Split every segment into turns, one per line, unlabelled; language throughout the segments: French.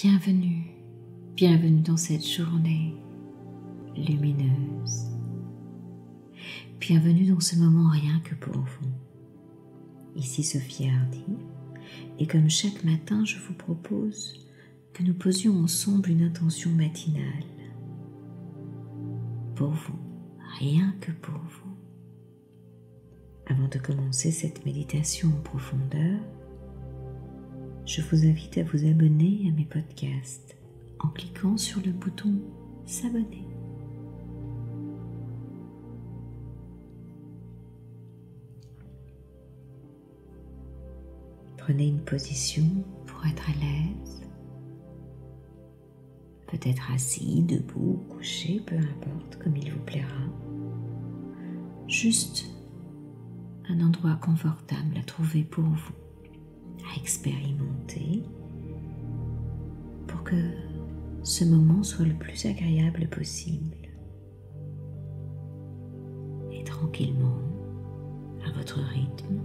Bienvenue, bienvenue dans cette journée lumineuse. Bienvenue dans ce moment rien que pour vous. Ici Sophie Hardy, et comme chaque matin, je vous propose que nous posions ensemble une intention matinale. Pour vous, rien que pour vous. Avant de commencer cette méditation en profondeur, je vous invite à vous abonner à mes podcasts en cliquant sur le bouton « S'abonner ». Prenez une position pour être à l'aise, peut-être assis, debout, couché, peu importe, comme il vous plaira. Juste un endroit confortable à trouver pour vous, à expérimenter, pour que ce moment soit le plus agréable possible. Et tranquillement, à votre rythme,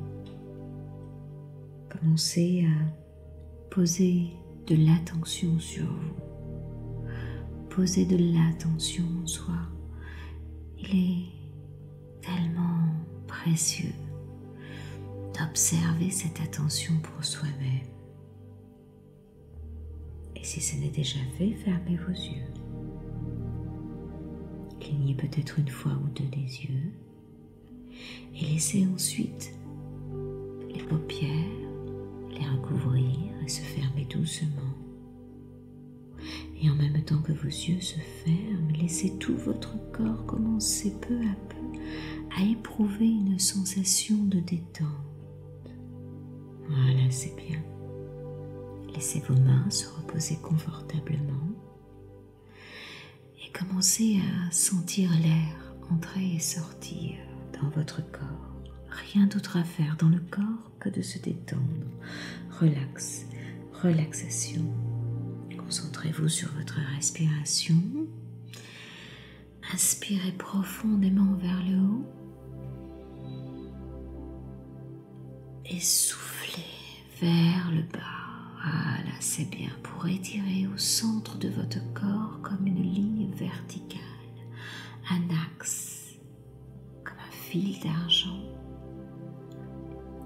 commencez à poser de l'attention sur vous. Posez de l'attention en soi. Il est tellement précieux d'observer cette attention pour soi-même. Et si ce n'est déjà fait, fermez vos yeux. Clignez peut-être une fois ou deux les yeux et laissez ensuite les paupières les recouvrir et se fermer doucement. Et en même temps que vos yeux se ferment, laissez tout votre corps commencer peu à peu à éprouver une sensation de détente. Voilà, c'est bien. Laissez vos mains se reposer confortablement et commencez à sentir l'air entrer et sortir dans votre corps. Rien d'autre à faire dans le corps que de se détendre. Relax, relaxation. Concentrez-vous sur votre respiration. Inspirez profondément vers le haut. Et soufflez vers le bas. Voilà, c'est bien, pour étirer au centre de votre corps comme une ligne verticale, un axe, comme un fil d'argent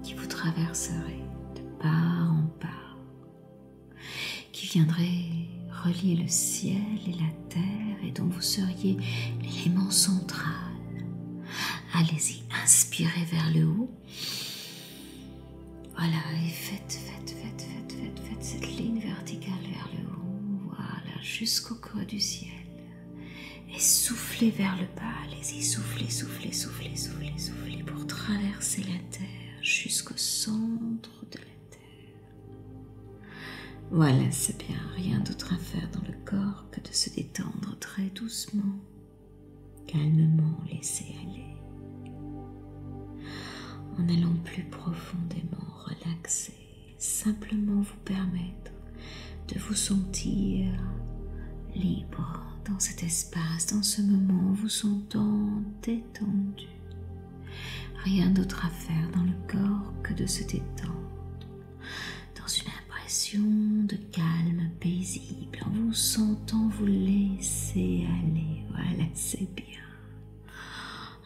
qui vous traverserait de part en part, qui viendrait relier le ciel et la terre et dont vous seriez l'élément central. Allez-y, inspirez vers le haut. Voilà, et faites cette ligne verticale vers le haut, voilà, jusqu'au creux du ciel. Et soufflez vers le bas, allez-y, soufflez pour traverser la terre jusqu'au centre de la terre. Voilà, c'est bien, rien d'autre à faire dans le corps que de se détendre très doucement, calmement, laisser aller. En allant plus profondément, relaxer, simplement vous permettre de vous sentir libre dans cet espace, dans ce moment, vous sentant détendu. Rien d'autre à faire dans le corps que de se détendre, dans une impression de calme paisible, en vous sentant vous laisser aller. Voilà, c'est bien.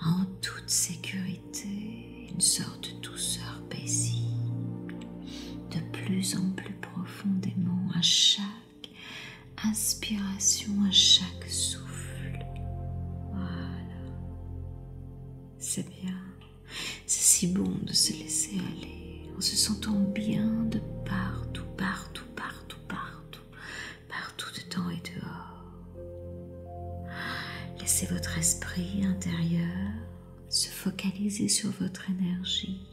En toute sécurité, une sorte de douceur paisible, de plus en plus profondément à chaque inspiration, à chaque souffle. Voilà, c'est bien, c'est si bon de se laisser aller, en se sentant bien de partout, dedans et dehors. Laissez votre esprit intérieur se focaliser sur votre énergie,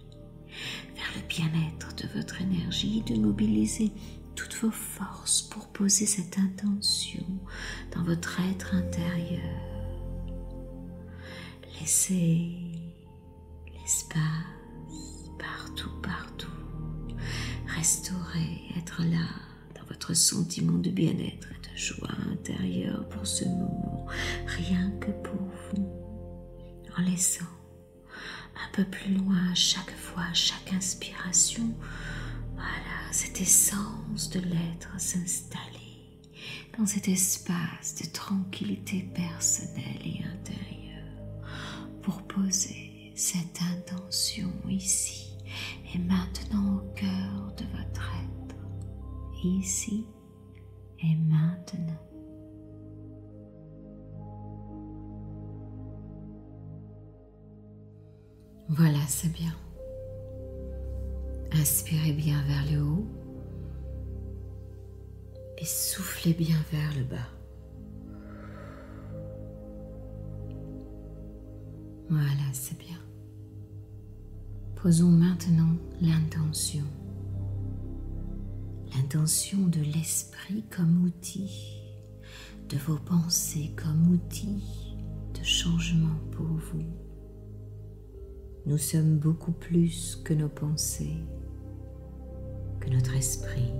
vers le bien-être de votre énergie, de mobiliser toutes vos forces pour poser cette intention dans votre être intérieur. Laissez l'espace partout, restaurer, être là dans votre sentiment de bien-être et de joie intérieure pour ce moment, rien que pour vous, en laissant un peu plus loin à chaque fois, à chaque inspiration, voilà, cette essence de l'être s'installer dans cet espace de tranquillité personnelle et intérieure pour poser cette intention ici et maintenant au cœur de votre être, ici et maintenant. Voilà, c'est bien. Inspirez bien vers le haut et soufflez bien vers le bas. Voilà, c'est bien. Posons maintenant l'intention. L'intention de l'esprit comme outil, de vos pensées comme outil de changement pour vous. Nous sommes beaucoup plus que nos pensées, que notre esprit.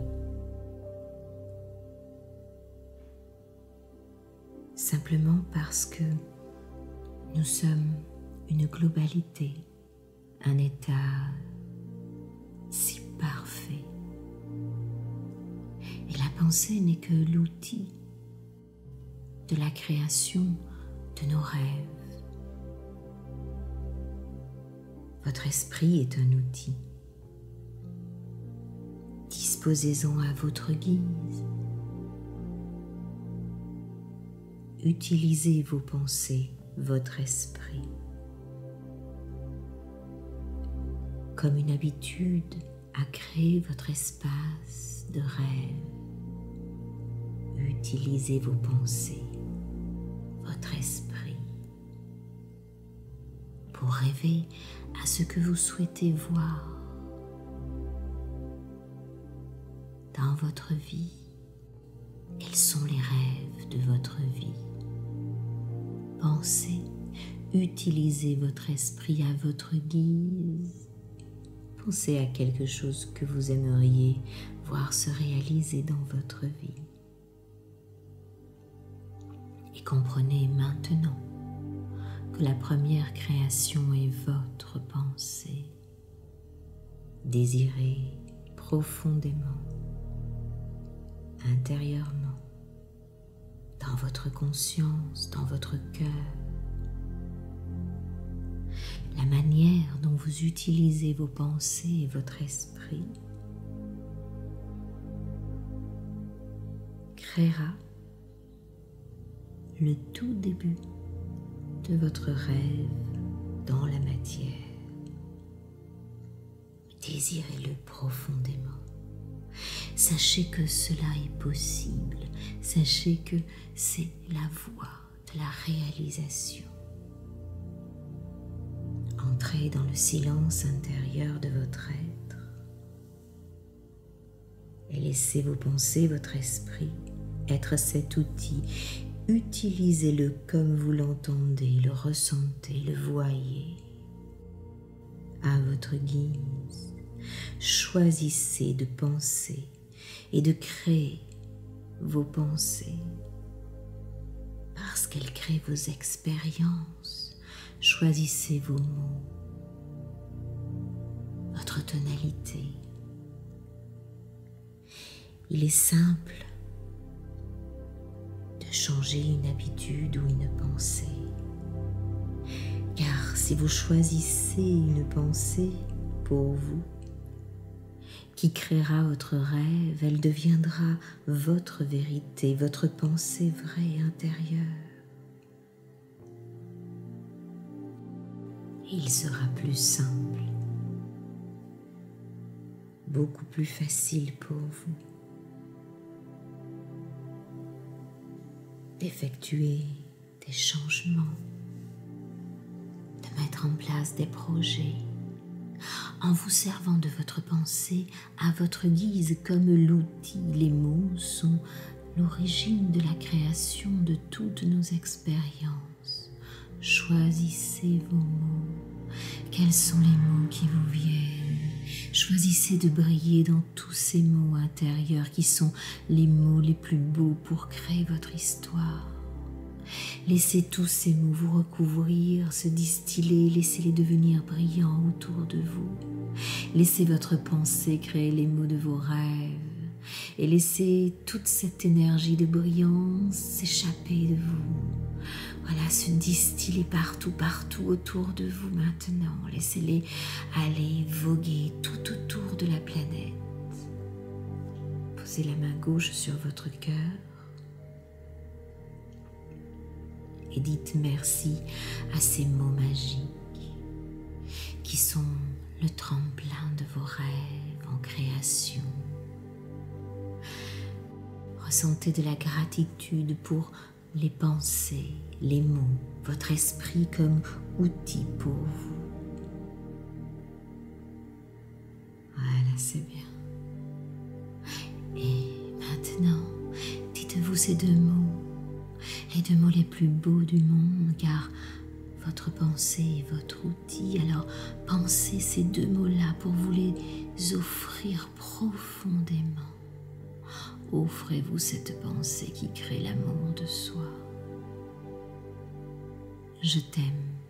Simplement parce que nous sommes une globalité, un état si parfait. Et la pensée n'est que l'outil de la création de nos rêves. Votre esprit est un outil. Disposez-en à votre guise. Utilisez vos pensées, votre esprit, comme une habitude à créer votre espace de rêve. Utilisez vos pensées, votre esprit, pour rêver à ce que vous souhaitez voir dans votre vie. Quels sont les rêves de votre vie? Pensez, utilisez votre esprit à votre guise. Pensez à quelque chose que vous aimeriez voir se réaliser dans votre vie. Et comprenez maintenant que la première création est votre pensée. Désirez profondément, intérieurement, dans votre conscience, dans votre cœur. La manière dont vous utilisez vos pensées et votre esprit créera le tout début de votre rêve dans la matière. Désirez-le profondément. Sachez que cela est possible. Sachez que c'est la voie de la réalisation. Entrez dans le silence intérieur de votre être et laissez vos pensées, votre esprit, être cet outil. Utilisez-le comme vous l'entendez, le ressentez, le voyez. À votre guise, choisissez de penser et de créer vos pensées parce qu'elles créent vos expériences. Choisissez vos mots, votre tonalité. Il est simple de changer une habitude ou une pensée. Car si vous choisissez une pensée pour vous, qui créera votre rêve, elle deviendra votre vérité, votre pensée vraie intérieure. Et il sera plus simple, beaucoup plus facile pour vous d'effectuer des changements, de mettre en place des projets en vous servant de votre pensée à votre guise comme l'outil. Les mots sont l'origine de la création de toutes nos expériences. Choisissez vos mots. Quels sont les mots qui vous viennent? Choisissez de briller dans tous ces mots intérieurs qui sont les mots les plus beaux pour créer votre histoire. Laissez tous ces mots vous recouvrir, se distiller, laissez-les devenir brillants autour de vous. Laissez votre pensée créer les mots de vos rêves. et laissez toute cette énergie de brillance s'échapper de vous. Voilà, se distiller partout, partout autour de vous maintenant. Laissez-les aller voguer tout autour de la planète. Posez la main gauche sur votre cœur et dites merci à ces mots magiques qui sont le tremplin de vos rêves en création. Ressentez de la gratitude pour les pensées, les mots, votre esprit comme outil pour vous. Voilà, c'est bien. Et maintenant, dites-vous ces deux mots, les deux mots les plus beaux du monde, car votre pensée est votre outil. Alors pensez ces deux mots-là pour vous les offrir profondément. Offrez-vous cette pensée qui crée l'amour de soi. Je t'aime.